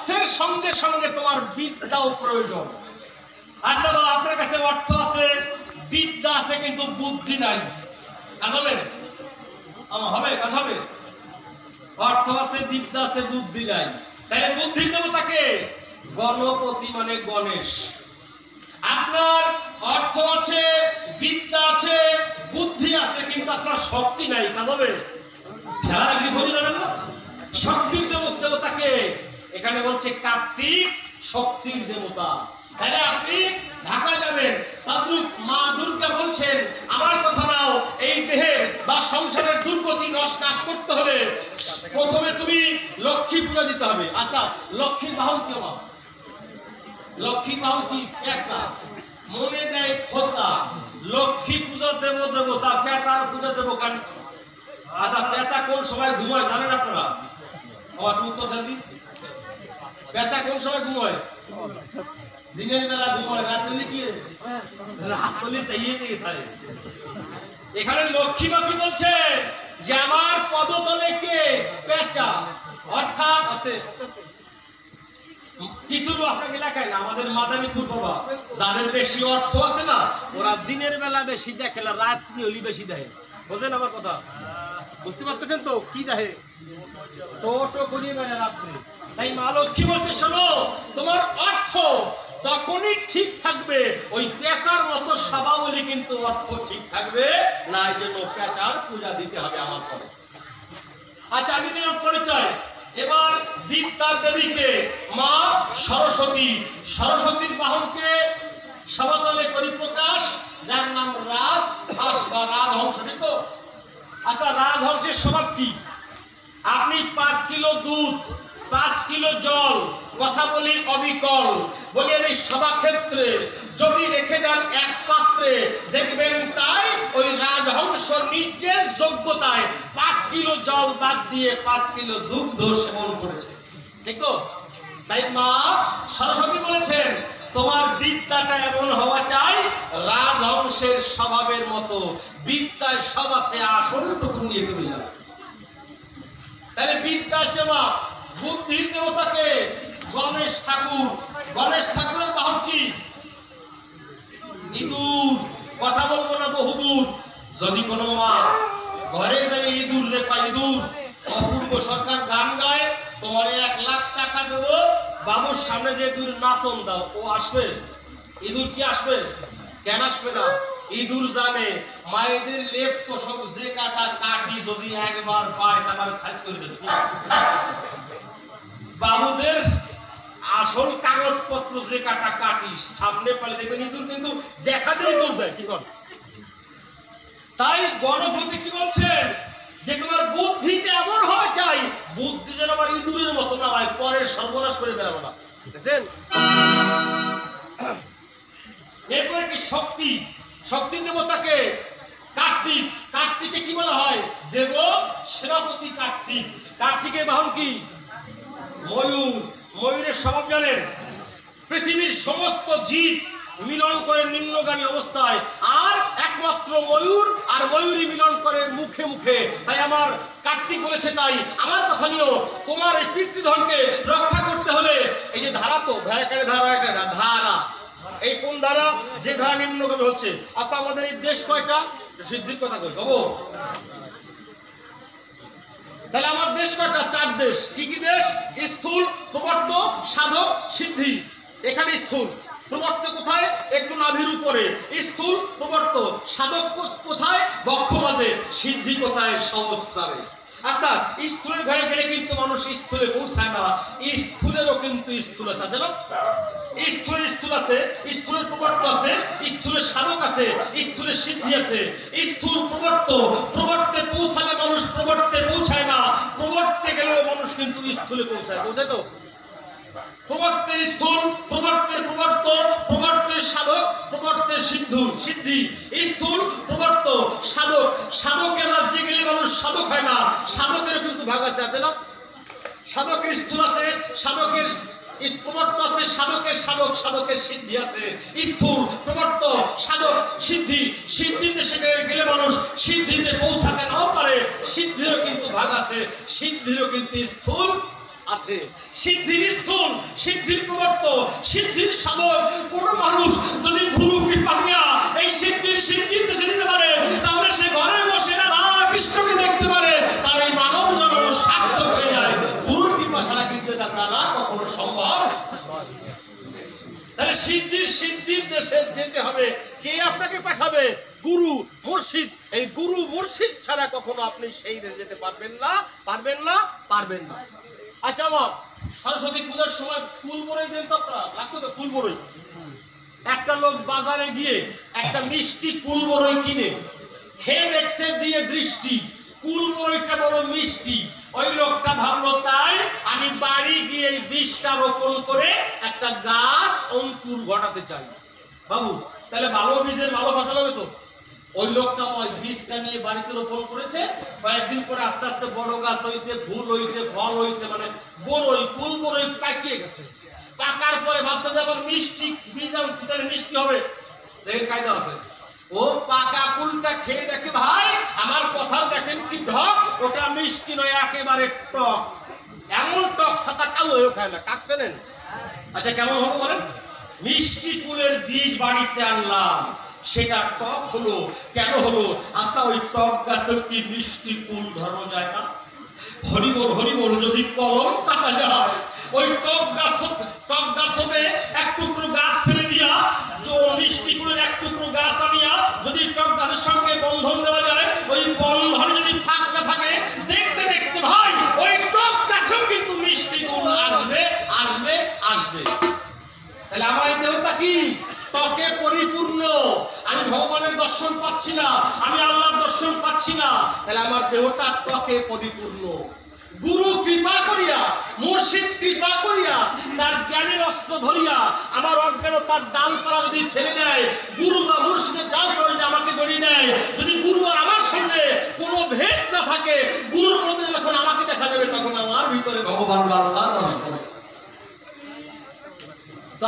অর্থের সঙ্গে সঙ্গে তোমার বিদ্যাও প্রয়োজন। আচ্ছা বাবা, আপনার কাছে অর্থ আছে, বিদ্যা আছে, কিন্তু বুদ্ধি নাই, কাজ হবে? হবে, কাজ হবে? অর্থ আছে, বিদ্যা আছে, বুদ্ধি নাই, তাহলে বুদ্ধির দেবতাকে গণপতি মানে গণেশ। আপনার অর্থ আছে, বিদ্যা আছে, বুদ্ধি আছে, কিন্তু আপনার শক্তি নাই, কাজ হবে? খেলা রাখলে ভরে যাবেন না। শক্তির দেবতাকে এখানে বলছে কার্তিক, শক্তির দেবতা। তাহলে আপনি ঢাকা যাবেন, তদ্রুপ মা দুর্গা বলছেন আমার কথা নাও, এই দেহের বা সংসারের দুর্গতি নাশ করতে হবে, প্রথমে তুমি লক্ষ্মী পূজা দিতে হবে। আচ্ছা, লক্ষ্মীর বাহন কি? লক্ষ্মীর বাহন কি? পেঁচা। মনে দেয় খোসা। লক্ষ্মী পূজা দেব দেবতা, পেঁচার পূজা দেব কেন? আচ্ছা, পেঁচা কোন সময় ঘুমায় জানেন আপনারা? আমার উত্তর দেন। পেঁচা কোন সময় ঘুমায়? দিনের বেলা ঘুমায়, রাত্রে কি? রাত্রে চাইয়েছে থাকে। এখানে লক্ষ্মী মা কি বলছে যে আমার পদতলে কে? পেঁচা। অর্থাৎ আস্তে আস্তে কিছু আপনাকে লেখায় না, আমাদের মাদারীপুর বাবা যাদের বেশি অর্থ আছে না, ওরা দিনের বেলা বেশি দেখে না, রাত্রি হলি বেশি দেখে। বোঝেন আমার কথা? বুঝতে পারতেছেন তো? কি দেখে? টোটো করিয়ে বেড়ে রাত্রে। তাই মা লক্ষ্মী বলছে শোনো, তোমার অর্থ তখনই ঠিক থাকবে, ওই পেঁচার মতো স্বভাবলি কিন্তু অর্থ ঠিক থাকবে না, এই জন্য পেঁচার পূজা দিতে হবে আমার পরে। আচ্ছা, আমি দিলাম পরিচয়। এবার বিদ্যার দেবীকে মা সরস্বতী। সরস্বতীর বাহনকে সবাতলে করি প্রকাশ, যার নাম রাজহাঁস বা রাজহংস। ঠিক তো? আচ্ছা, রাজহংসের স্বভাব কি? আপনি 5 কিলো দুধ, 5 কিলো জল, কথা বলি অবিকল, বলি আমি সভাক্ষেত্রে যদি রেখে দেন এক পাত্রে, দেখবেন তাই ওই রাজহংস নিজের যোগ্যতায় 5 কিলো জল বাদ দিয়ে 5 কিলো দুগ্ধ সেবন করেছে। ঠিক তো? তাই মা সরস্বতী বলেছেন তোমার বিদ্যাটা এমন হওয়া চাই রাজহংসের স্বভাবের মতো। বিদ্যায় সব আছে, আসলটুকু নিয়ে তুমি যাও। তাহলে বিদ্যা সেবা। বুদ্ধির দেবতাকে গণেশ ঠাকুর। গণেশ ঠাকুরের বাহন কি? ইঁদুর। কথা বলবো না বহুদূর। যদি কোনো মা ঘরে যাই ইঁদুর রে পাই ইঁদুর, অপূর্ব সরকার গান গায়, তোমার 1 লাখ টাকা দেবো, বাবুর সামনে যে ইঁদুর নাচন দাও, ও আসবে? ইঁদুর কি আসবে? কেন আসবে না? ইঁদুর জানে মায়েদের লেপ তো সব যে কাটা কাটি যদি একবার পায় তাহলে সাইজ করে দেবে। বাবুদের আসল কাগজপত্র যে কাটা কাটিস সামনে পালে দেখবেন ইঁদুর কিন্তু দেখা দিয়ে ইঁদুর দেয়। কি করে? তাই গণপতি কি বলছেন যে তোমার বুদ্ধিটা এমন হওয়া চাই, বুদ্ধি যেন আমার ইঁদুরের মতো না হয়, পরের সর্বনাশ করে বেড়াবো না। দেখছেন? এরপরে কি? শক্তি। শক্তির দেবতাকে কার্তিক। কার্তিকে কি বলা হয়? দেব সেনাপতি কার্তিক। কার্তিকের বাহন কি? ময়ূর। ময়ূরের স্বভাব জানেন? পৃথিবীর সমস্ত জীব মিলন করে নিম্নগামী অবস্থায়, আর একমাত্র ময়ূর আর ময়ূরী মিলন করে মুখে মুখে। তাই আমার কার্তিক বলেছে, তাই আমার কথা নিয়েও তোমার এই পিতৃধনকে রক্ষা করতে হলে, এই যে ধারা, তো ধারা, এই কোন ধারা? যে ধারা নিম্নগামী হচ্ছে। আচ্ছা, আমাদের এই দেশ কয়টা? সিদ্ধির কথা কই হবো। তাহলে আমার দেশ কয়টা? 4 দেশ। কি কি দেশ? স্থূল, প্রবর্ত, সাধক, সিদ্ধি। এখানে স্থূল। প্রবর্ত কোথায়? একটু নাভির উপরে। স্থূল প্রবর্ত। সাধক কোথায়? বক্ষ মাঝে। সিদ্ধি কোথায়? সহস্রারে। আচ্ছা, স্থূলের ঘরে গেলে কিন্তু মানুষ স্থূলে পৌঁছায় না, স্থূলেরও কিন্তু স্থূল আছে না? স্থূল আছে, স্থূলের প্রবর্ত আছে, স্থূলের সাধক আছে, স্থূলের সিদ্ধি আছে। স্থূল প্রবর্ত, প্রবর্তে পৌঁছালে মানুষ প্রবর্তে পৌঁছায় না, প্রবর্তে গেলেও মানুষ কিন্তু স্থূলে পৌঁছায়। পৌঁছায় তো? প্রবর্তের স্থূল, প্রবর্তের প্রবর্ত, প্রবর্তের সাধক, প্রবর্তের সিদ্ধি। স্থূল প্রবর্ত সাধক। সাধকের রাজ্যে গেলে মানুষ সাধক হয় না, সাধকেরও কিন্তু ভাগ আছে না? সাধকের স্থূল আছে, সাধকের প্রবর্ত আছে, সাধকের সাধক, সাধকের সিদ্ধি আছে। স্থূল প্রবর্ত সাধক সিদ্ধি। সিদ্ধিতে সেখানে গেলে মানুষ সিদ্ধিতে পৌঁছাতে নাও পারে, সিদ্ধিরও কিন্তু ভাগ আছে, সিদ্ধিরও কিন্তু স্থূল আছে। সিদ্ধির স্থল, সিদ্ধির প্রবর্তক, সিদ্ধির সাধক কোন মানুষ যদি গুরু কৃপা দিয়া এই সিদ্ধির দেশে দিতে পারে, তাহলে সে ঘরে বসে রাধা কৃষ্ণকে দেখতে পারে, তার এই মানব জন্ম সার্থক হয়ে যায়। গুরুর কৃপা ছাড়া কিন্তু এটা জানা কখনো সম্ভব। তাহলে সিদ্ধির দেশে যেতে হবে। কে আপনাকে পাঠাবে? গুরু মুর্শিদ। এই গুরু মুর্শিদ ছাড়া কখনো আপনি সেই দেশে যেতে পারবেন না, পারবেন না, পারবেন না। আচ্ছা, আমার সরস্বতী পূজার সময় ফুল বড়ই দেন তো আপনারা, লাগতো তো ফুল বড়ই। একটা লোক বাজারে গিয়ে একটা মিষ্টি কুল বড়ই কিনে খেয়ে দেখছে, দিয়ে দৃষ্টি কুল বড়ইটা বড় মিষ্টি। ওই লোকটা ভাবলো তাই আমি বাড়ি গিয়ে এই বীজটা রোপণ করে একটা গাছ অঙ্কুর ঘটাতে চাই। বাবু, তাহলে ভালো বীজের ভালো ফসল হবে তো? ওই লোকটা ওই বীজটা নিয়ে বাড়িতে রোপণ করেছে। কয়েকদিন পরে আস্তে আস্তে বড় গাছ হয়েছে, ফুল হয়েছে, ফল হয়েছে, মানে বড়ই কুল বড়ই পাকিয়ে গেছে। পাকার পরে ভাবছে যে আবার মিষ্টি বীজ আমি সেখানে মিষ্টি হবে। দেখেন কায়দা আছে। ও পাকা কুলটা খেয়ে দেখে ভাই আমার কথাও দেখেন কি ঢক, ওটা মিষ্টি নয়, একেবারে টক। এমন টক সাদা কাউ হয়ে খায় না। কাক চেনেন? আচ্ছা, কেমন হলো বলেন? মিষ্টি কুলের বীজ বাড়িতে আনলাম, সেটা টক হলো। কেন হলো? আচ্ছা, ওই টক গাছের কি মিষ্টি কুল ধরানো যায় না? হরিবল হরিবল, যদি কলম কাটা যায় ওই টক গাছ হতে এক টুকরো গাছ ফেলে দিয়া মিষ্টি কুলের এক টুকরো গাছ আনিয়া যদি টক গাছের সঙ্গে বন্ধন দেওয়া যায়, ওই বন্ধনে যদি ফাঁক না থাকে, দেখতে দেখতে ভাই ওই টক গাছেও কিন্তু মিষ্টি কুল আসবে, আসবে, আসবে। তাহলে আমার এই দেহটা কি? টকে পরিপূর্ণ। আমি ভগবানের দর্শন পাচ্ছি না, আমি আল্লাহর দর্শন পাচ্ছি না, তাহলে আমার দেহটা টকে পরিপূর্ণ। গুরু কৃপা করিয়া, মুর্শিদ কৃপা করিয়া, তার জ্ঞানের অস্ত্র ধরিয়া আমার অজ্ঞানতার ডালপালা যদি ফেলে দেয়, গুরু বা মুর্শিদের ডালপালা যদি আমাকে জড়িয়ে দেয়, যদি গুরু আর আমার সঙ্গে কোনো ভেদ না থাকে, গুরুর মধ্যে যখন আমাকে দেখা যাবে, তখন আমার ভিতরে ভগবান আল্লাহ দর্শন হবে।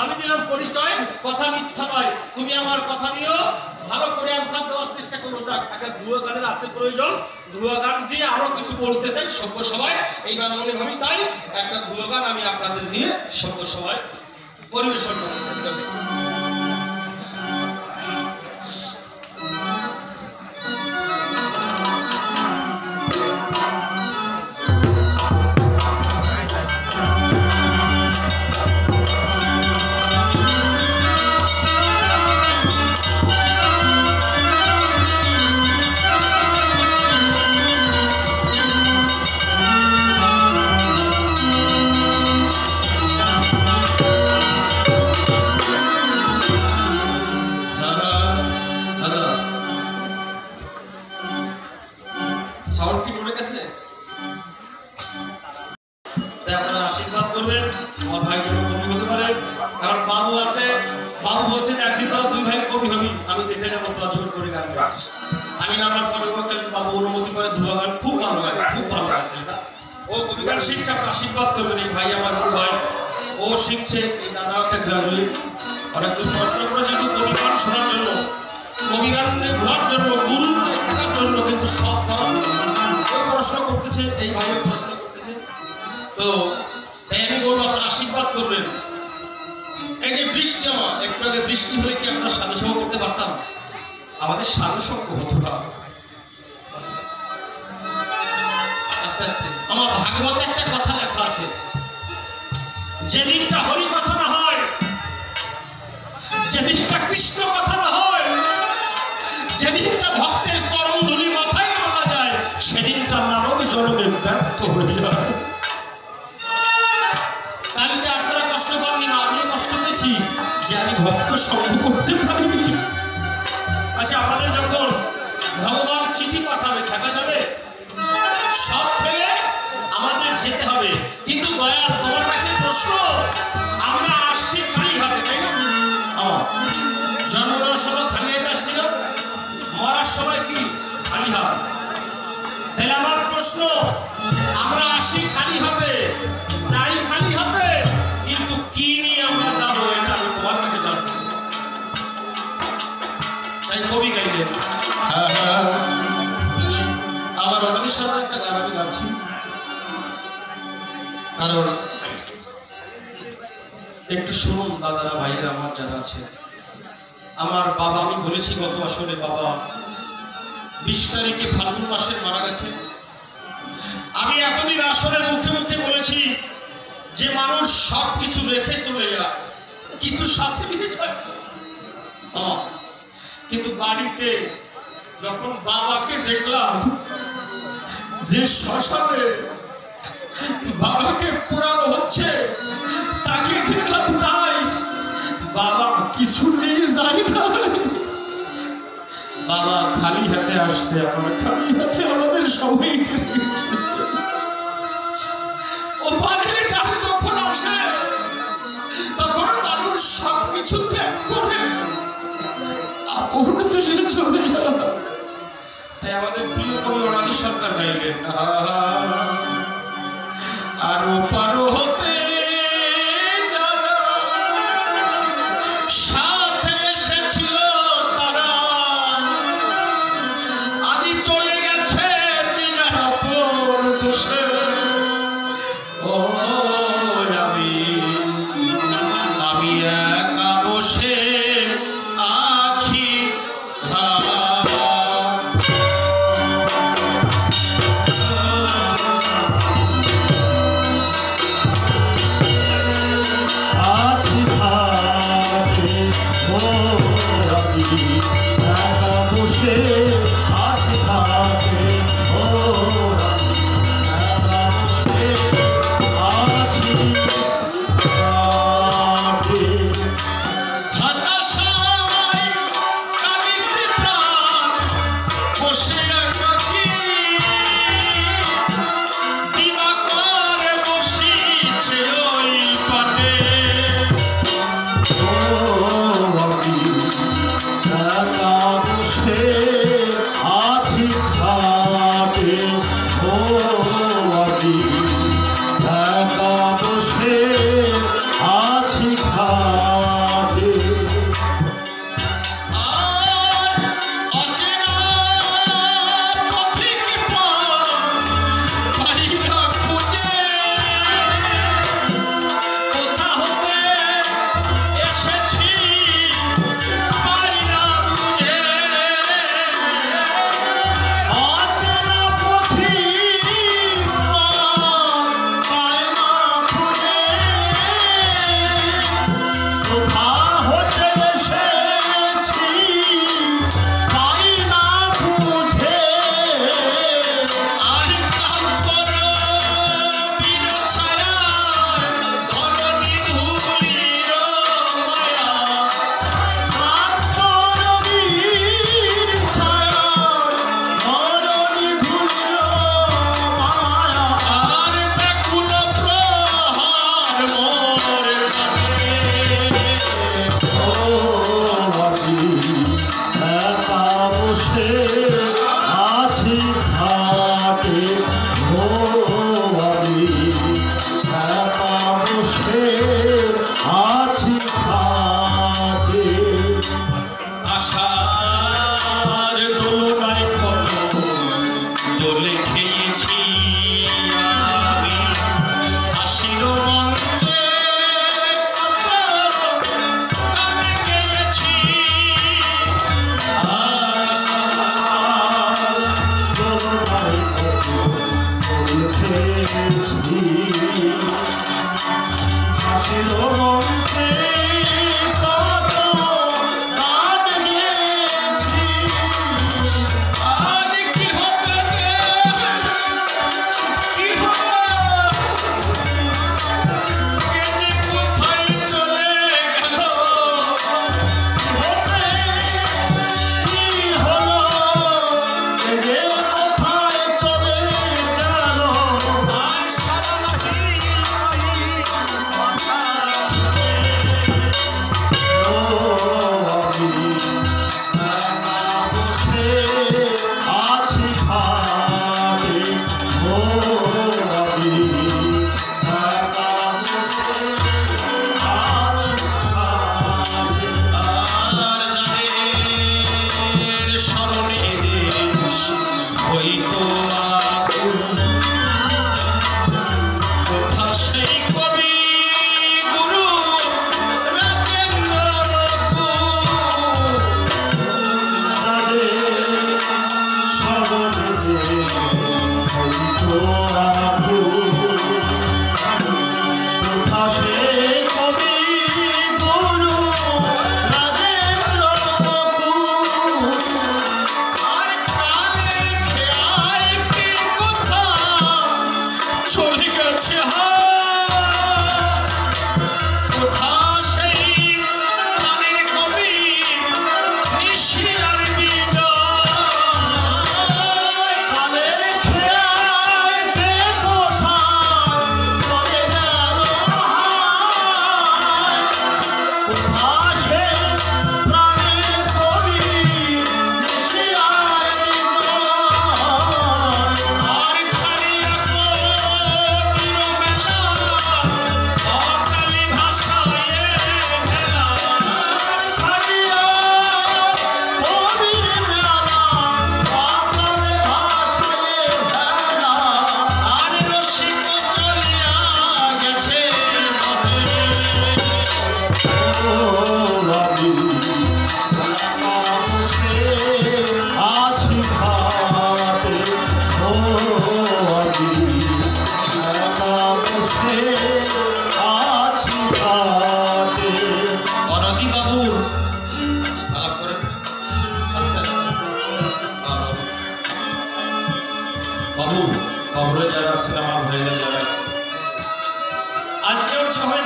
আমি দিলাম পরিচয়, কথা মিথ্যা নয়। তুমি আমার কথা নিয়েও ভালো করে আনসার দেওয়ার চেষ্টা করবো। একটা ধুয়া গানের আছে প্রয়োজন, ধুয়া গান দিয়ে আরো কিছু বলতে চাই সভ্য সভায়। এইবার মনে ভাবি তাই একটা ধুয়া গান আমি আপনাদের নিয়ে সভ্য সভায় পরিবেশন করতে চাই। আশীর্বাদ করবেন আমার ভাই যেন কবি হতে পারে। কারণ বাবু আছে, বাবু বলছে যে একদিন তারা দুই ভাই কবি হবি। আমি দেখে যাবো তোরা জোর করে গান গাইছিস। আমি নামার পরিবর্তে বাবু অনুমতি করে ধোয়া গান খুব ভালো লাগে, খুব ভালো লাগছে। ও কবি গান শিখছে, আপনার আশীর্বাদ করবেন। এই ভাই আমার বড় ভাই, ও শিখছে। এই দাদা একটা গ্রাজুয়েট, অনেক দূর পড়াশোনা করেছে, কিন্তু কবি গান শোনার জন্য, কবি গান ঘোরার জন্য, গুরু থাকার জন্য কিন্তু সব পড়াশোনা করতেছে। এই ভাইও পড়াশোনা করতেছে। তো আমি বলবো আপনার আশীর্বাদ করবেন। এই যে বৃষ্টি, আমার একটু আগে বৃষ্টি হলে কি আমরা সাধু সভা করতে পারতাম? আমাদের সাধু সঙ্গ হতে পারত। আস্তে আস্তে আমার ভাগবতে একটা কথা লেখা আছে, যেদিনটা হরি কথা না হয়, যেদিনটা কৃষ্ণ কথা না হয়, যেদিনটা ভক্তের চরণ ধুলি মাথায় মারা যায়, সেদিনটা মানব জন্মে ব্যর্থ হয়ে যায়। কালকে আপনারা কষ্ট পাননি না, আমি কষ্ট পেয়েছি যে আমি ভক্ত সঙ্গ করতে পারিনি। আচ্ছা, আমাদের যখন ভগবান চিঠি পাঠাবে, থাকা যাবে? সব পেলে আমাদের যেতে হবে। কিন্তু দয়াল, তোমার কাছে প্রশ্ন, আমরা আসছি খালি হাতে, তাই না? জন্ম নেওয়ার সময় খালি হাতে আসছিল, মরার সময় কি খালি হাত? তাহলে আমার প্রশ্ন, আমরা আসি খালি হাতে, যাই খালি হাতে, কিন্তু কি নিয়ে আমরা যাবো এটা আমি তোমার কাছে জানবো। তাই কবি গাইলেন, একটু শুনুন দাদারা ভাইয়েরা আমার যারা আছে। আমার বাবা, আমি বলেছি গত আসরে বাবা 20 তারিখে ফাল্গুন মাসের মারা গেছে। আমি এতদিন আসরের মুখে মুখে বলেছি যে মানুষ সব কিছু রেখে চলে যায়, কিছু সাথে নিয়ে যায়। কিন্তু বাড়িতে যখন বাবাকে দেখলাম যে শ্মশানে বাবাকে পোড়ানো হচ্ছে, তাকে দেখলাম তাই বাবা কিছু নিয়ে যায় না। বাবা খালি হাতে আসছে, আমার খালি হাতে আমাদের সবাই ওপারের ডাক যখন আসে তখন মানুষ সবকিছু ত্যাগ করে আপন দেশে চলে যায়। তাই আমাদের প্রিয় কবি অনাদি সরকার গাইলেন, আর ওপার হতে সাথে এসেছিল তারা, আদি চলে গেছে আপন দেশে। আমি একা বসে আছি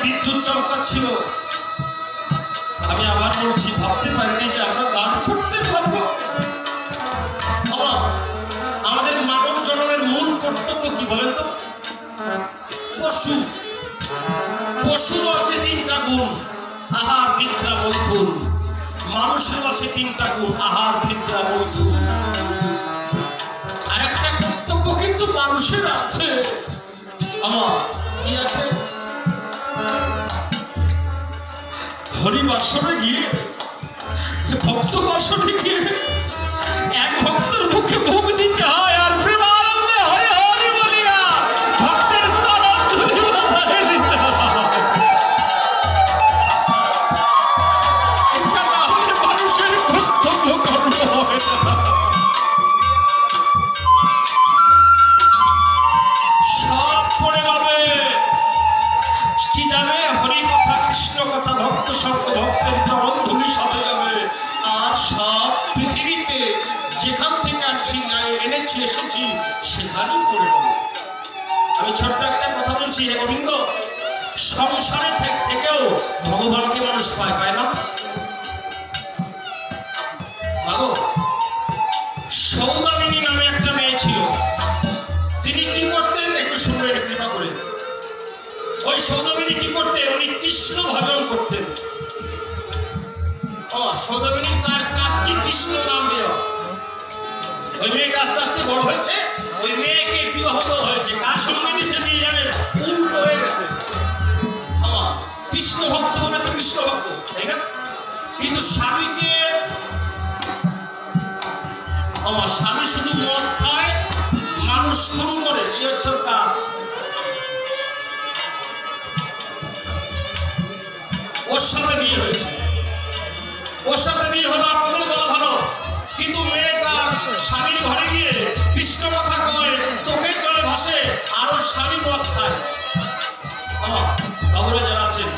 বিদ্যুৎ চমকাচ্ছিল। আমি আবার বলছি, ভাবতে পারিনি যে আমরা গান করতে পারবো। আমাদের মানব জন্মের মূল কর্তব্য কি বলেন তো? পশু, পশুর আছে তিনটা গুণ, আহার নিদ্রা মৈথুন। মানুষের আছে তিনটা গুণ, আহার নিদ্রা মৈথুন। আর একটা কর্তব্য কিন্তু মানুষের আছে। আমার কি আছে? হরিবাসনে গিয়ে, ভক্ত বাসনে গিয়ে এক ভক্তের মুখে ভোগ দিতে হয়, আর প্রেমানন্দে হরি হরি বলিয়া ভক্তের স্থানান্তরে বাধায় দিতে হয়। এটা না হলে মানুষের কর্তব্য কর্ম হয় না। সব পড়ে যাবে, কি জানে? হরি কথা, কৃষ্ণ কথা, ভক্ত সঙ্গ, ভক্তের চরণ ধুলি সাজে যাবে। আর সব পৃথিবীতে যেখান থেকে এনেছি এসেছি সেখানেই পড়ে যাবে। আমি ছোট্ট একটা কথা বলছি, হে গোবিন্দ, সংসারে থেকেও ভগবানকে মানুষ পায়, পায় না? ভালো। সৌদামিনী নামে একটা মেয়ে ছিল। তিনি কি করতেন একটু শুনবেন কৃপা করে। ওই সৌদামিনী কি করতেন? উনি কৃষ্ণ ভজন করতেন। সৌদামিনীর কাজ কি? কৃষ্ণ নাম দেওয়া। ওই মেয়েটা আস্তে আস্তে বড় হয়েছে, ওই মেয়েকে বিবাহ হয়েছে। কার সঙ্গে দিচ্ছে বিয়ে জানেন? উল্টো হয়ে গেছে। কৃষ্ণ ভক্ত বলে তো কৃষ্ণ ভক্ত, তাই না? কিন্তু স্বামীকে, আমার স্বামী শুধু মদ খায়, মানুষ খুন করে, এই হচ্ছে কাজ। ওর সাথে বিয়ে হয়েছে, ওর সাথে বিয়ে হলো, আপনাদের বলা ভালো। কিন্তু মেয়েটা স্বামীর ঘরে গিয়ে কৃষ্ণ কথা কয়, চোখের জলে ভাসে, আর ওর স্বামী মদ খায়। বাবুরা যারা আছেন,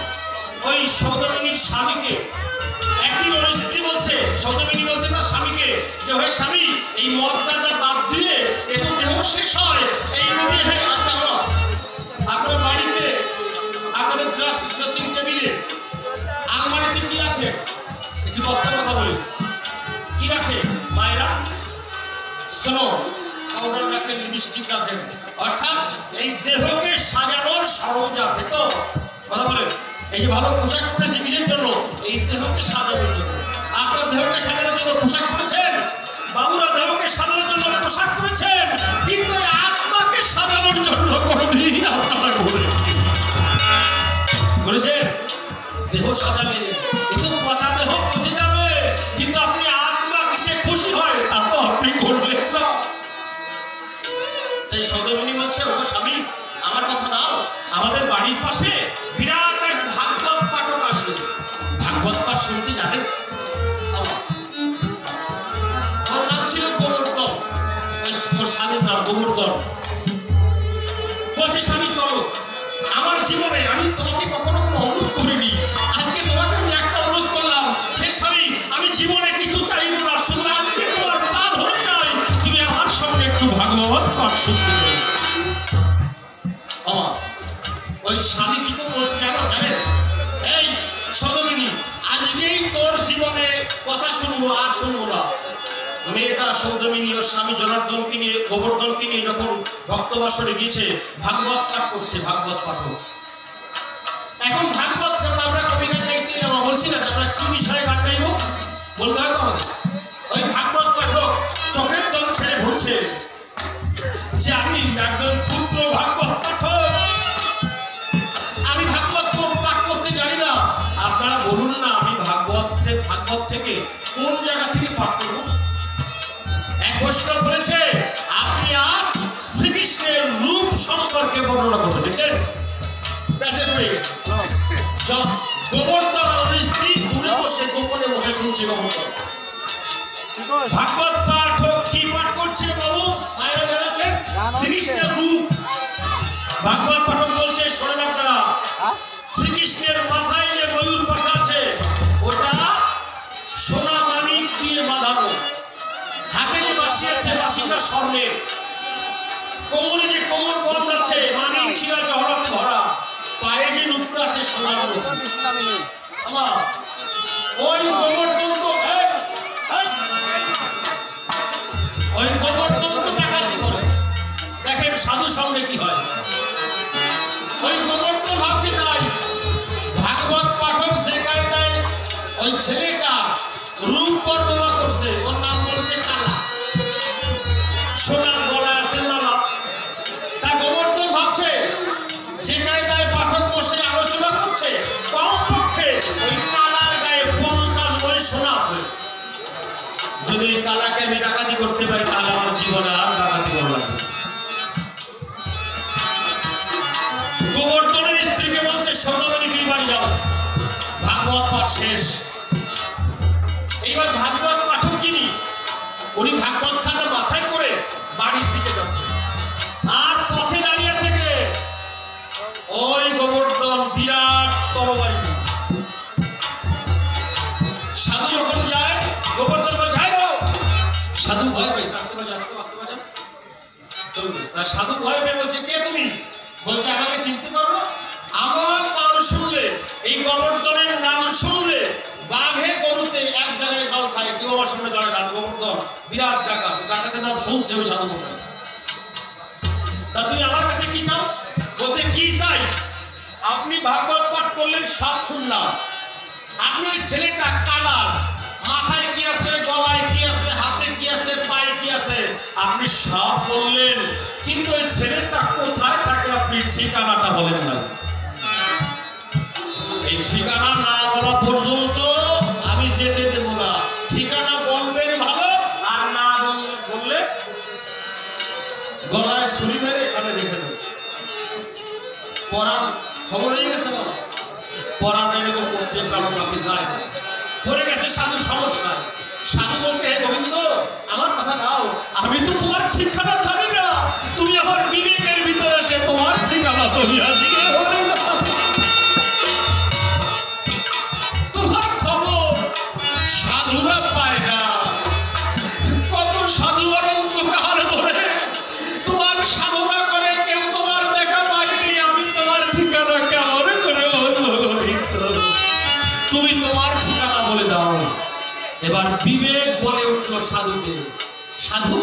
ওই সৌদামিনীর স্বামীকে একদিন ওর স্ত্রী বলছে, সৌদামিনী বলছে তার স্বামীকে যে, ওই স্বামী, এই মদ গাঁজা বাদ দিয়ে একটু দেহ শেষ হয়, এই বিয়ে আছে। আপনার বাড়িতে, আপনাদের ড্রেসিং টেবিলে, আলমারিতে কি রাখে? একটু বক্তার কথা বলি, কি রাখে মায়েরা? শোনো, পাউডার রাখেন, লিপস্টিক রাখেন, অর্থাৎ এই দেহকে সাজানোর সরঞ্জাম। তো কথা বলেন, এই যে ভালো পোশাক পরেছি কিসের জন্য? এই দেহকে সাজানোর জন্য। আপনার দেহকে সাজানোর জন্য পোশাক পরেছেন, বাবুরা দেহকে সাজানোর জন্য পোশাক পরেছেন, কিন্তু আত্মাকে সাজানোর জন্য কোনদিন আপনারা করেছেন? দেহ সাজাবে, কিন্তু পচা দেহ পচে যাবে, কিন্তু আপনি আত্মা কিসে খুশি হয় তা তো আপনি করবেন না। তাই সৌদামিনী বলছে, ও স্বামী, আমার কথা নাও, আমাদের বাড়ির পাশে বিরাট এক ভাগবত পাঠক আসে। ভাগবত পাঠ শুনতে জানেন? ওর নাম ছিল গোবর্ধন, ওর স্বামীর নাম গোবর্ধন। বলছে, স্বামী চলো, আমার জীবনে আমি তোমাকে কখনো অনুরোধ করিনি, আজকে তোমাকে আমি একটা অনুরোধ করলাম, হে স্বামী আমি জীবনে কিছু চাইব না, শুধু আজকে তোমার পা ধরে চাই তুমি আমার সঙ্গে একটু ভাগবত পাঠ শুনতে দেবে। আমার ওই স্বামী কি তো বলছে জানেন, এই সদমিনী আজকেই তোর জীবনে কথা শুনবো আর শুনবো না। মেয়েটা সৌদামিনী ওর স্বামী জনার্দনকে নিয়ে গোবর্ধনকে নিয়ে যখন ভক্তবাসরে গিয়েছে ভাগবত পাঠ করছে, ভাগবত পাঠক। এখন ভাগবত যখন আমরা কবিতা গাইতে বলছি না যে আমরা কি বিষয়ে গান গাইব বলতে হয় তো আমাদের, ওই ভাগবত পাঠক চোখের জল ছেড়ে বলছে যে আমি একজন ক্ষুদ্র ভাগবত পাঠক, আমি ভাগবত পাঠ করতে জানি না, আপনারা বলুন না আমি ভাগবত থেকে কোন জায়গা থেকে পাঠ করব। এক বৈষ্ণব বলেছে আপনি আজ শ্রীকৃষ্ণের রূপ সম্পর্কে বর্ণনা করতে দেখছেন, গোবর্ধন আর স্ত্রী দূরে বসে গোপনে বসে শুনছে গোবর্ধন ভাগবত পাঠক কি পাঠ করছে বাবু মায়েরা জানাচ্ছেন শ্রীকৃষ্ণের রূপ। ভাগবত পাঠক বলছে শোনেন আপনারা, শ্রীকৃষ্ণের মাথায় যে ময়ূর পাখা আছে ওটা সোনা মানিক দিয়ে বাঁধানো, হাতে যে বাঁশি আছে বাঁশিটা স্বর্ণের, কোমরে যে কোমর বন্ধ আছে মানিক হীরা জহরতে ভরা, পায়ে যে নুপুর আছে সোনার আমার ওই গোবর্ধন তো ওই গোবর্ধন তো ডাকাতি করে, দেখেন সাধু সঙ্গে কি হয়। ওই গোবর্ধন ভাবছে তাই ভাগবত পাঠক যে কায়দায় ওই ছেলেটা রূপ বর্ণনা করছে, ওর নাম বলছে কালা, সোনার গলা আছে মালা, তা গোবর্ধন ভাবছে যে কায়দায় পাঠক বসে আলোচনা করছে কমপক্ষে ওই কালার গায়ে 50 বই সোনা আছে, যদি কালাকে আমি ডাকাতি করতে পারি তাহলে আমার জীবনে আর ডাকাতি করা লাগবে। গোবর্ধনের স্ত্রীকে বলছে সৌদামিনীকে বাড়ি যাও, ভাগবত পাঠ শেষ। এইবার ভাগবত পাঠক যিনি উনি ভাগবত খাতা মাথায় করে বাড়ির দিকে যাচ্ছে, আর পথে দাঁড়িয়ে আছে কে ওই গোবর্ধন বিরাট তরবারি। সাধু যখন যায় গোবর্ধন বলে যাই গো, সাধু ভয় পাইছে আস্তে বাজে আস্তে আস্তে বাজে চলবে, তার সাধু ভয় পেয়ে বলছে কে তুমি, বলছে আমাকে চিনতে পারো না, আমার নাম শুনলে এই গোবর্ধনের নাম শুনলে বাঘে গরুতে এক জায়গায় খাও খায়, কেউ আমার সামনে দাঁড়ায় না, গোবর্ধন বিরাট ডাকাত, ডাকাতের নাম শুনছে ওই সাধু মশাই, তা তুমি আমার কাছে কি চাও, বলছে কি চাই, আপনি ভাগবত পাঠ করলেন সব শুনলাম, আপনি ওই ছেলেটা কালার, মাথায় কি আছে গলায় কি আছে হাতে কি আছে পায়ে কি আছে আপনি সব বললেন, কিন্তু ওই ছেলেটা কোথায় থাকে আপনি ঠিকানাটা বলেন না, এই ঠিকানা না বলা পর্যন্ত আমি যেতে দেব না, ঠিকানা বলবেন ভালো আর না বললে গলায় ছুরি মেরে এখানে রেখে দেব। পরাণ খবর নিয়ে গেছে না, পরাণ এরকম করছে কারণ আপনি যায় না পড়ে গেছে সাধু সমস্যা, সাধু বলছে হে গোবিন্দ আমার কথা নাও, আমি তো তোমার ঠিকানা জানি না, তুমি আমার বিবেকের ভিতরে এসে তোমার ঠিকানা তুমি আজকে তোমার খবর সাধুরা পায় না, কত সাধু অনন্ত কাল ধরে তোমার সাধনা করে কেউ তোমার দেখা পায়নি, আমি তোমার ঠিকানা কেমন করে তুমি তোমার ঠিকানা বলে দাও। এবার বিবেক বলে উঠলো সাধুকে, সাধু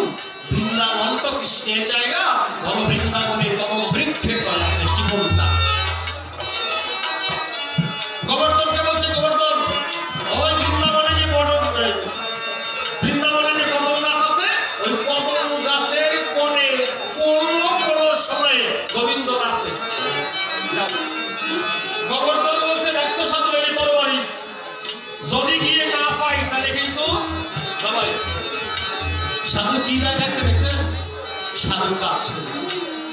বৃন্দাবন তো কৃষ্ণের জায়গা, বড় বৃন্দাবনে বড় বৃক্ষের তলা আছে জীবনটা। গোবর্ধনকে বলছে গোবর্ধন ওই বৃন্দাবনে যে বড় বৃন্দাবনে যে কদম গাছ আছে ওই কদম গাছের কোণে কোন সময়ে গোবিন্দ আছে। গোবর্ধন বলছে দেখছো সাধু এই তরবারি যদি গিয়ে না পাই তাহলে কিন্তু সবাই সাধু কি না দেখছে দেখছেন সাধু কাছে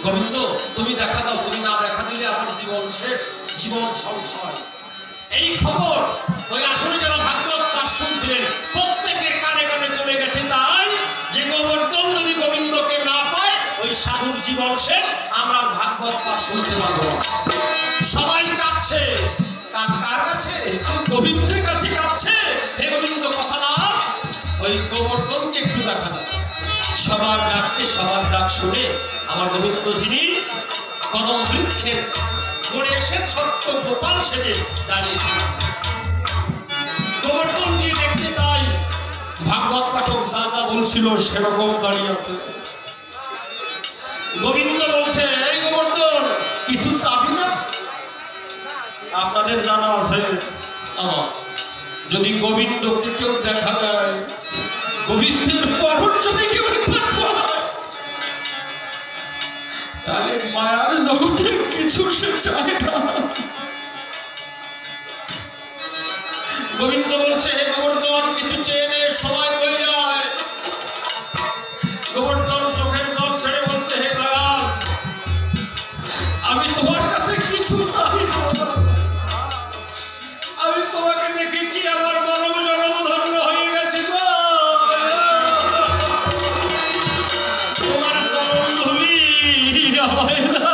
গোবিন্দ তুমি দেখা দাও, তুমি না দেখা দিলে আমার জীবন শেষ, জীবন সংশয়। এই খবর ওই আসলে যারা ভাগবত পাঠ শুনছিলেন প্রত্যেকের কানে কানে চলে গেছে, তাই যে গোবর্ধন যদি গোবিন্দকে না পায় ওই সাধুর জীবন শেষ, আমরা ভাগবত পাঠ শুনতে পারবো। সবাই কাঁদছে, কার কাছে? গোবিন্দের কাছে কাঁদছে। হে গোবিন্দ কথা না, ওই গোবর্ধনকে একটু দেখা দাও। সবার ডাকছে, সবার ডাক শুনে আমার গোবিন্দ যিনি কদম বৃক্ষের পড়ে এসে ছোট্ট গোপাল সেজে দাঁড়িয়েছে। গোবর্ধন দিয়ে দেখছে, তাই ভাগবত পাঠক যা যা বলছিল সেরকম দাঁড়িয়ে আছে। গোবিন্দ বলছে, এই গোবর্ধন কিছু চাবি না? আপনাদের জানা আছে আমার, যদি গোবিন্দকে কেউ দেখা দেয়, গোবিন্দের পরশ যদি কেউ তাহলে মায়ার জগতের কিছু সে চায় না। গোবিন্দ বলছে, হে গোবর্ধন কিছু চেয়ে নে, সময় বয়ে যায়। গোবর্ধন চোখের জল ছেড়ে বলছে, হে দয়াল, আমি তোমার কাছে কিছু চাই না। আমি তোমাকে দেখেছি, আমার মানব জন্ম ধন্য হয়ে গেছে গো। তোমার চরণ ধুলি আমায় দাও।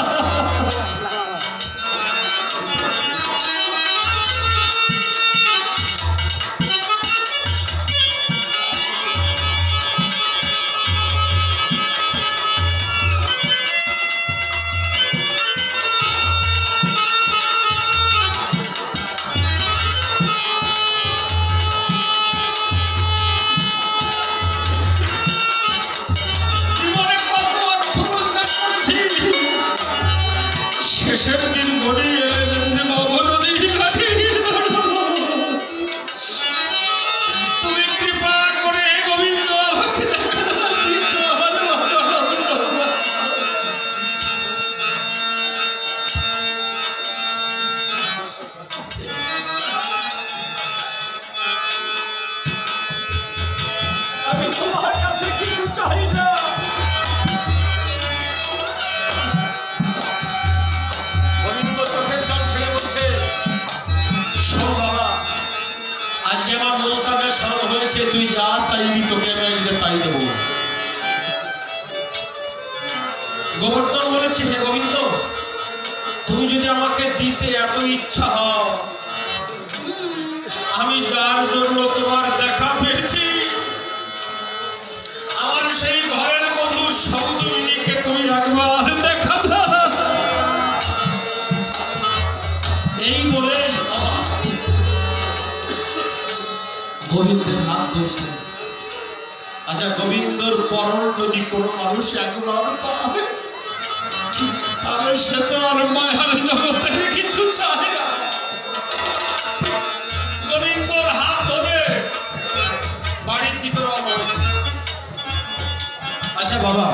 শেষের দিন গড়িয়ে তুমি কৃপা করে গোবিন্দ আমাকে আমি তোমার কাছে কিছু চাই না। আজকে আমার মনটা বেশ সরল হয়েছে, তুই যা চাইবি তোকে আমি তাই দেবো। গোবর্ধন বলেছে, হে গোবিন্দ, তুমি যদি আমাকে দিতে এত ইচ্ছা হও, আমি যার জন্য তোমার দেখা পেয়েছি, আমার সেই ঘরের বধূ সৌদামিনীকে তুমি একবার দেখা দাও। এই বলে গোবিন্দের হাত ধরছে। আচ্ছা, গোবিন্দর পরণ যদি কোনো মানুষ একবার পায়, তাহলে সে তো আর মায়ার জগতে কিছু চায় না। গোবিন্দর হাত ধরে বাড়ির দিকে রওনা হয়েছে। আচ্ছা বাবা,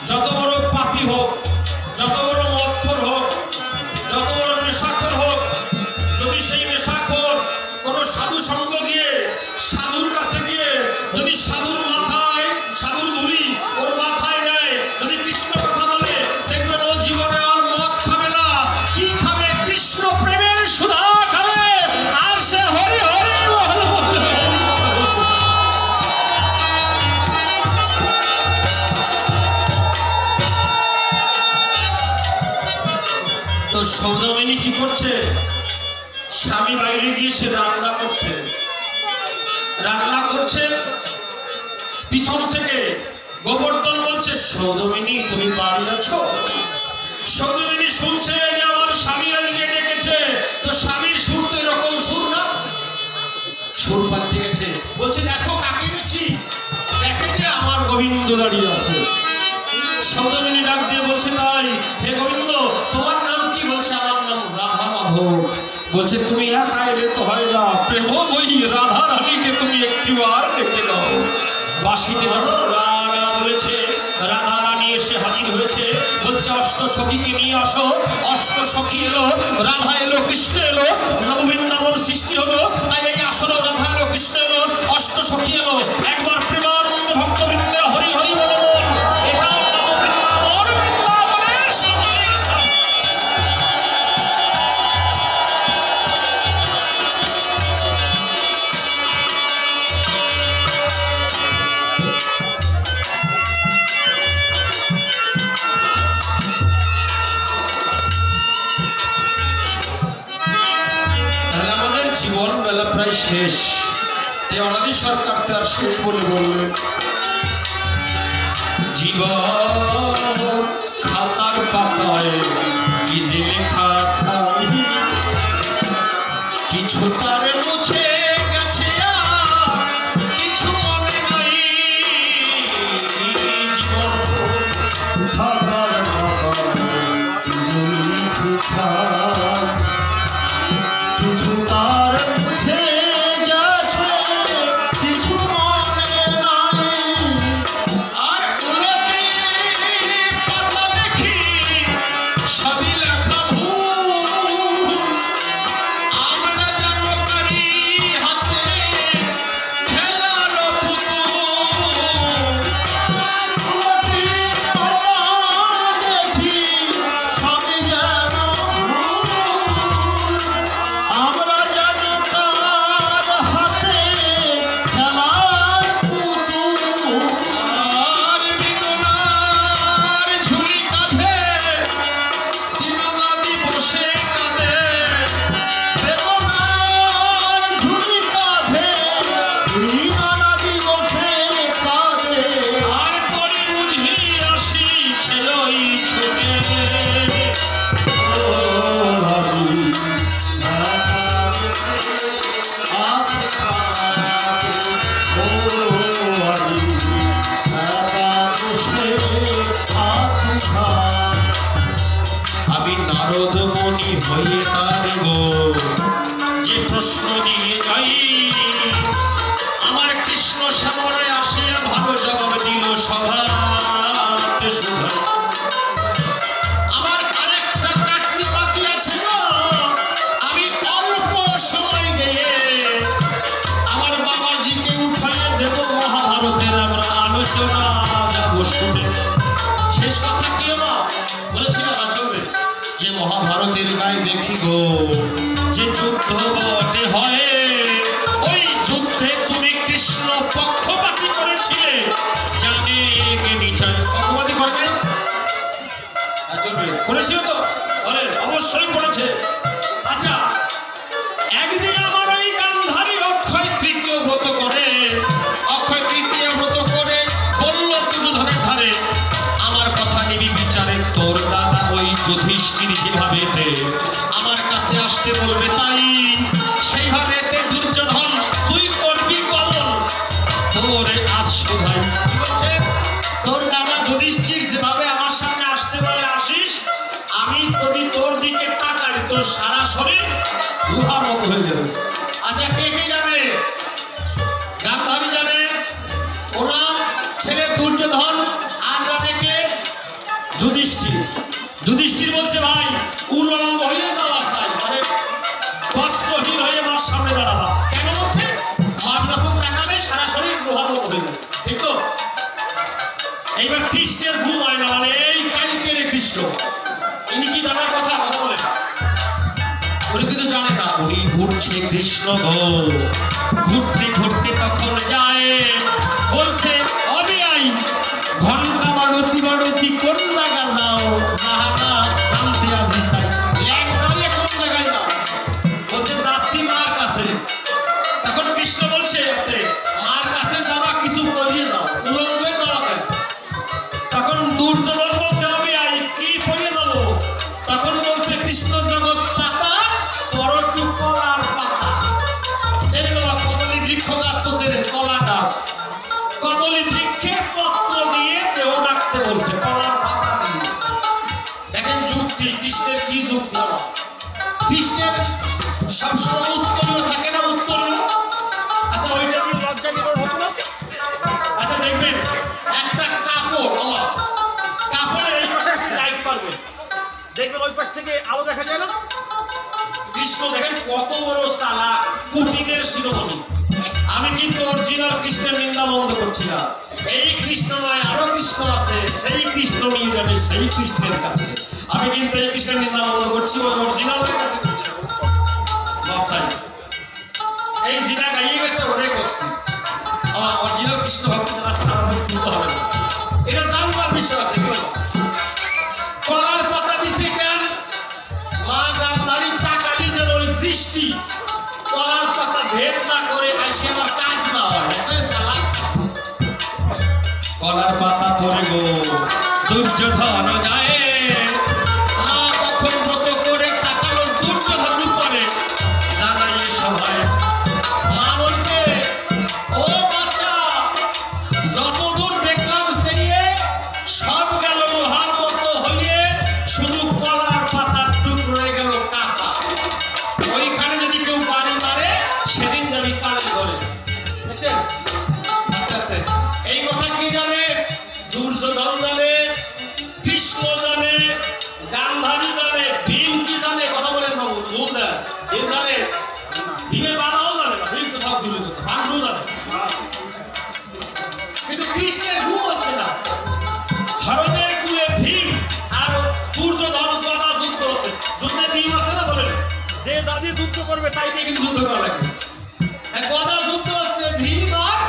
যত বড় পাপী হোক, যত বড় মদখোর হোক, যত বড় নেশাখোর হোক, যদি সেই নেশাখোর কোনো সাধু সঙ্গ গিয়ে, সাধুর কাছে গিয়ে যদি সাধুর মাথায়, সাধুর ধুলি ওর মাথায় নেয়, যদি কৃষ্ণ কথা বলে, দেখবেন ও জীবনে আর মদ খাবে না। কি খাবে? কৃষ্ণ প্রেমের সুধা খাবে, আর সে হরি হরি বলবে। তো সৌদামিনী কি করছে? স্বামী বাইরে গিয়েছে, রান্না করছে। রান্না করছে পিছন থেকে গোবর্ধন বলছে, সৌদামিনী তুমি বাড়ি আছো? সৌদামিনী শুনছে যে আমার স্বামী আজকে ডেকেছে, তো স্বামীর সুর তো এরকম সুর না, সুর পাল্টে গেছে। বলছে, দেখো কাকে গেছি, দেখে যে আমার গোবিন্দ দাঁড়িয়ে আছে। সৌদামিনী ডাক দিয়ে বলছে, তাই হে গোবিন্দ তোমার নাম কি? বলছে, আমার নাম রাধা মাধব। বলছে, তুমি একা এলে তো হয় না, প্রেমময়ী রাধা রানীকে তুমি একটিবার ডেকে দাও। বাঁশিতে যখন রাগা বলেছে, রাধা রানী এসে হাজির হয়েছে। বলছে, অষ্ট সখীকে নিয়ে আসো। অষ্ট সখী এলো, রাধা এলো, কৃষ্ণ এলো, নববৃন্দাবন সৃষ্টি হলো। তাই এই আসলো, রাধা এলো, কৃষ্ণ এলো, অষ্ট সখী এলো। একবার প্রেমানন্দ ভক্তবৃন্দ হরি হরি বলো। জীবন বেলা প্রায় শেষ। এই অনাদি সরকার তার শেষ বলে বললেন, জীবন খাতার পাতায় কি যে লেখা আছে, কিছু তার মুছে গেছে আর কিছু মনে নাই। জীবন খাতার পাতায় কিছু তার মুছে গেছে, কিছু মনে নাই। আর উলটে পাতা দেখি সবই লেখা ভুল, আমরা যেন করি হাতে খেলার পুতুল। উলটে পাতা দেখি সবই যেন ভুল, আমরা যেন তার হাতে খেলার পুতুল। আর বেদনার ঝুলি কাঁধে দিনরাতি বসে কাঁদে, বেদনার ঝুলি কাঁধে দিনরাতি বসে কাঁদে। আর তরি বুঝি আসি ছেলই ছুটে, ও ভাবি আমি নারদ মনি হয়ে তার গো যে প্রশ্ন নিয়ে যাই, আমার কৃষ্ণ সামনে আসিয়া ভালো জবাব দিল সভাতে শুধাই। আমার আরেকটা চাকরি বাকি আছে গো, আমি অল্প সময় গিয়ে আমার বাবাজিকে উঠাইয়ে দেব, মহাভারতের আমরা আলোচনা যাব শুনে। শেষ কথা কি হলো বলেছিলাম চলবে, যে মহাভারতের গায়ে দেখি গো যে যুদ্ধ বটে হয়, ওই যুদ্ধে তুমি কৃষ্ণ পক্ষপাতী করেছিলে, জানে কে নিচাই পক্ষপাতী করবে চলবে করেছিল তো বলে অবশ্যই করেছে। আচ্ছা, একদিন আমার ওই গান্ধারী অক্ষয় তৃতীয় ব্রত করে, অক্ষয় তৃতীয় ব্রত করে বলল দুর্যোধনের ধারে, আমার কথা নিবি বিচারে, তোর দাদা ওই যুধিষ্ঠির যেভাবে আমার কাছে আসতে বলবে তাই সেইভাবে দুর্যোধন তুই করবি কমল, তোরে আজ শোধাই। কি বলছে? তোর দাদা যুধিষ্ঠির যেভাবে আমার সামনে আসতে বলে আসিস, আমি যদি তোর দিকে তাকাই তোর সারা শরীর লোহার মতো হয়ে যাবে। আচ্ছা, কে কে যাবে? গান্ধারী জানে, ওনার ছেলে দুর্যোধন, আর জানে কে? যুধিষ্ঠির। যুধিষ্ঠির বলছে ভাই উলঙ্গ হয়ে যাওয়া চাই, মানে বস্ত্রহীন হয়ে মার সামনে দাঁড়াবা। কেন বলছে? মার যখন দেখাবে সারা শরীর লোহার মতো হয়ে যাবে, ঠিক তো? এইবার কৃষ্ণের ভুল হয় না, মানে এই কালকের কৃষ্ণ ইনি কি জানার কথা কথা বলে উনি কিন্তু জানে না। উনি ঘুরছে কৃষ্ণ গো, ঘুরতে ঘুরতে তখন যায় বলছে অবিয়াই ঘন্টা মারতি মারতি কোন জায়গা যাও, জাহানা জানতে আসি চাই। একদমই কোন জায়গায় যাও? বলছে যাচ্ছি মার কাছে। তখন কৃষ্ণ বলছে মার কাছে যাওয়া কিছু পরিয়ে যাও, উলঙ্গ হয়ে যাওয়া কেন? তখন দুর্যোধন বলছে অবিয়াই কি পরিয়ে যাবো? তখন বলছে কৃষ্ণ জগৎ পাতা পরটু কলার পাতা। চেনে বাবা, কদলী বৃক্ষ গাছ তো চেনে, কলা গাছ। কদলী বৃক্ষের পত্র দিয়ে দেহ রাখতে বলছে, কলার পাতা দিয়ে। দেখেন যুক্তি, কৃষ্ণের কি যুক্তি আমার? কৃষ্ণের সবসময় উত্তরীয় থাকে না, উত্তরীয়। আচ্ছা, ওইটা দিয়ে লজ্জা নিবার হতো না? আচ্ছা, দেখবেন একটা কাপড়, বাবা কাপড়ের এই পাশে লাইট পারবে, দেখবেন ওই পাশ থেকে আলো দেখা যায় না? কৃষ্ণ দেখেন কত বড় চালাক, কুটিরের শিরোমণি। আমি কিন্তু অরিজিনাল কৃষ্ণের নিন্দা বন্ধ করছি না। এই কৃষ্ণ নয়, আরো কৃষ্ণ আছে, সেই কৃষ্ণ নিয়ে যাবে সেই কৃষ্ণের কাছে। আমি কিন্তু এই কৃষ্ণের নিন্দা বন্ধ করছি, ওই অরিজিনালের কাছে করছি। এই যেটা গাইয়ে গেছে ওটাই করছি। আমার অরিজিনাল কৃষ্ণ ভক্তদের আছে, আমাদের তুলতে হবে না, এটা জানবার বিষয় আছে। কলার পাতা দিছে কেন? মা গান্ধারী তাকালি যেন ওই দৃষ্টি কলার দুর্যোধন যায় মা তখন ব্রত করে তাকালো দুর্যোধন উপরে জানাই সভায় মা বলছে ও বাচ্চা যতদূর দেখলাম সেই সব গেল লোহার মতো হয়ে শুধু কলার পাতার টুকরো রয়ে গেল কাঁচা ওইখানে যদি কেউ বাড়ি মারে সেদিন যাবি কানে ধরে দেখছেন আস্তে আস্তে এই কথা কি জানে দুর্যোধন জানে কৃষ্ণ জানে গান্ধারী জানে ভীম কি জানে কথা বলেন বাবু ভুল দেন ভীম জানে ভীমের বাবাও জানে না ভীম তো সব দূরে কথা ভাঙ্গু জানে কিন্তু কৃষ্ণের ঘুম আসছে না ভারতের কুলে ভীম আর দুর্যোধন গদা যুদ্ধ আছে যুদ্ধে ভীম আছে না বলেন যে জাতি যুদ্ধ করবে তাই দিয়ে কিন্তু যুদ্ধ করা লাগবে গদা যুদ্ধ আছে ভীম আর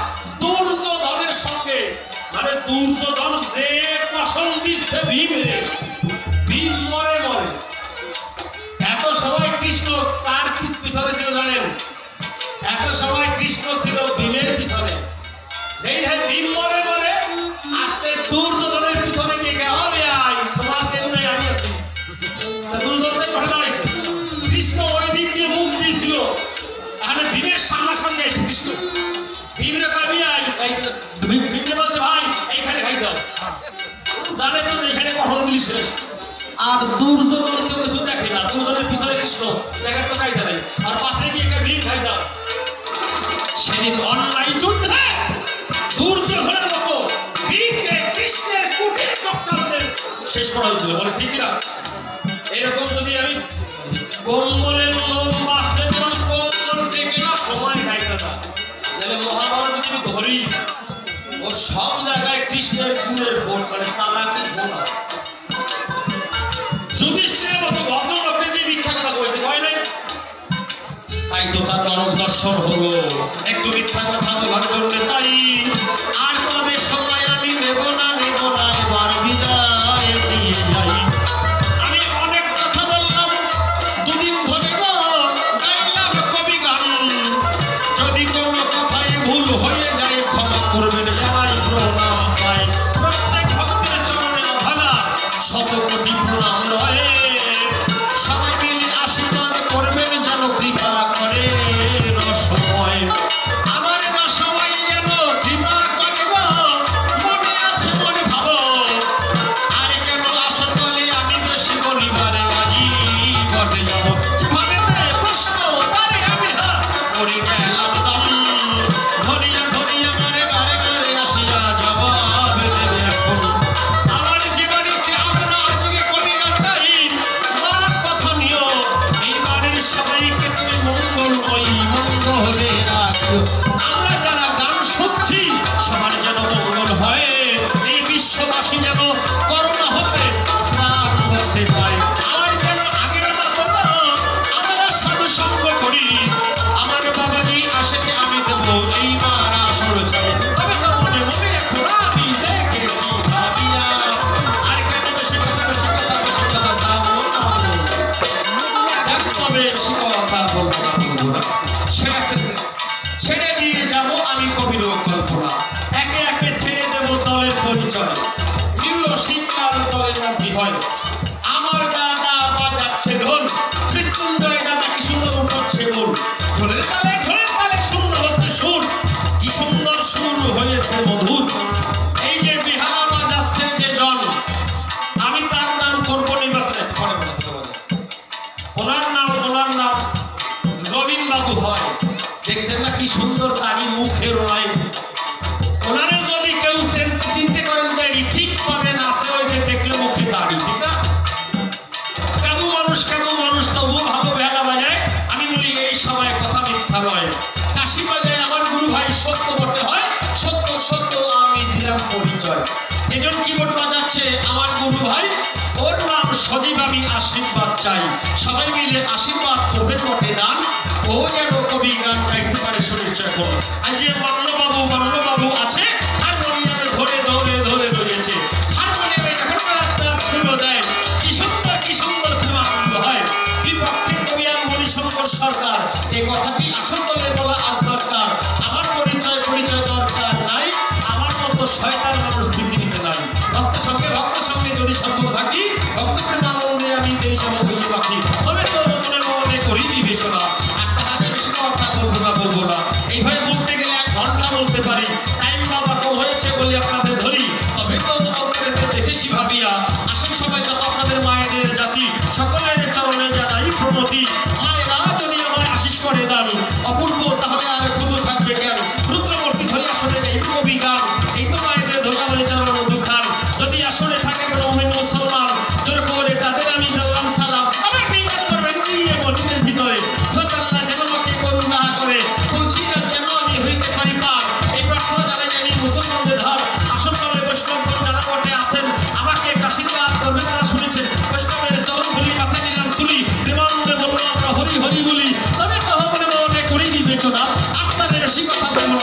দুর্যোধনের সঙ্গে মানে দুর্যোধন যে কসম দিচ্ছে ভীমে ভীম মরে মরে এত সময় কৃষ্ণ কার পিছনে ছিল জানেন এত সময় কৃষ্ণ ছিল ভীমের পিছনে যেই ভীম মরে মরে আস্তে দুর্যোধনের পিছনে গিয়ে হবে আই তোমার কেউ নেই আমি আছি দুর্যোধনের ঘটনা হয়েছে কৃষ্ণ ওই দিক দিয়ে মুখ দিয়েছিল তাহলে ভীমের সামনাসামনি আছে কৃষ্ণ ভীমরে কবি আই ভীমকে বলছে ভাই এইখানে খাই দাও জানে তো এইখানে কখন দিলি শেষ আর দুর্যোধন কেউ কিছু দেখে না দুর্যোধনের পিছনে কৃষ্ণ দেখার তো কায়দা নেই আর পাশে গিয়ে ভীম খাই দাও সেদিন অনলাইন যুদ্ধে দুর্যোধনের মতো ভীমকে কৃষ্ণের কুটির চক্রান্তে শেষ করা হয়েছিল বলে ঠিক না এরকম যদি আমি কম্বলের লোম বাঁচতে যেমন কম্বল টেকে না সময় নাই কথা তাহলে মহাভারত যদি ধরি ওর সব জায়গায় কৃষ্ণের গুণের ভোট মানে চালাকি ভোট যুধিষ্ঠিরের মতো ভদ্রলোককে যে মিথ্যা কথা বলেছে হয় নাই তাই তো তার নরক দর্শন হলো একটু মিথ্যা কথা বলার জন্য তাই আর তবে সময় আমি নেব না এবার বিদায় দিয়ে যাই আমি অনেক কথা বললাম দুদিন ধরে গাইলাম কবি গান যদি কোনো কথায় ভুল হয়ে যায় ক্ষমা করবেন জানাই প্রণাম পাই প্রত্যেক ভক্তের চরণে ভালা শত কোটি প্রণাম রয়ে সবাই মিলে আশীর্বাদ করবেন যেন কৃপা করে রসময় আমার রসময় যেন কৃপা করে মনে আছে মনে ভাবো আর কেন আশা বলে আমি বেশি বলিবারে আজি ঘটে যাব যেভাবে প্রশ্ন তারে আমি করি গেলাম দাম ধরিয়া ধরিয়া গারে গারে গারে আসিয়া জবাব দেবে এখন আমার জীবনীতে আমরা আজকে কবি গানটাই মার কথা নিও এই বাড়ির সবাইকে তুমি মঙ্গলময়ী মঙ্গলে রাখিও আমরা যারা গান শুনছি সবার যেন মঙ্গল হয় এই বিশ্ববাসী যেন করোনা হতে প্রাণ করতে পায় আর যেন আগের মতো আমরা সাধু সঙ্গ করি আমার বাবাজি আসেছে আমি দেবো এই মার আসর চাই তবে তো মনে মনে এখন আমি দেখেছি ভাবিয়া আর কেন বেশি কথা যাবো তবে বেশি কথা বলবো না ছেড়ে দিয়ে যাবো আমি কবির কল্পনা একে একে ছেড়ে দেবো দলের পরিচয় নিউরো শীতকাল দলের মধ্যে হয় আমার দাদা বাজাচ্ছে ঢোল মৃত্যুঞ্জয় দাদা কি সুন্দর উঠছে ঢোল ঢোলের তালে সুন্দর হচ্ছে সুর কি সুন্দর সুর হয়েছে মধুর এই যে বিহালা বাজাচ্ছে যে জন আমি তার নাম করবো নির্বাচনে ওনার নাম রবীন বাবু হয় দেখছেন না কি সুন্দর দাড়ি মুখের নয় ওনারে যদি কেউ চিনতে করেন দাড়ি ঠিক পাবেন আছে ওই যে দেখলে মুখে দাড়ি ঠিক না কেমন মানুষ তবু ভালো ভেলা বাজায় আমি বলি এই সময় কথা মিথ্যা নয় কাশি বাজায় আমার গুরু ভাই সত্য বটে হয় সত্য সত্য আমি দিলাম পরিচয় এজন কিবোর্ড বাজাচ্ছে আমার গুরু ভাই ওর নাম সজীব আমি আশীর্বাদ চাই সবাই মিলে আশীর্বাদ করবেন বটে দান ও যেন কবি গানটা একটু পারে শরীরচয় করো আর যে বাল্যবাবু আছে হারমোনিয়ামে ধরে ধরে ধরে রয়েছে হারমোনিয়ামে যখন ছিল দেয় কি সুন্দর আনন্দ হয় বিপক্ষে কবি আর মণিশঙ্কর সরকার এই কথাটি আসল দলে বলা আজ দরকার আমার পরিচয় দরকার নাই আমার মতো শয়তান মানুষ পৃথিবীতে নাই ভক্ত সঙ্গে যদি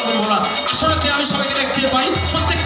করবো না। আসলে আমি সবাইকে দেখতে পাই, প্রত্যেকটা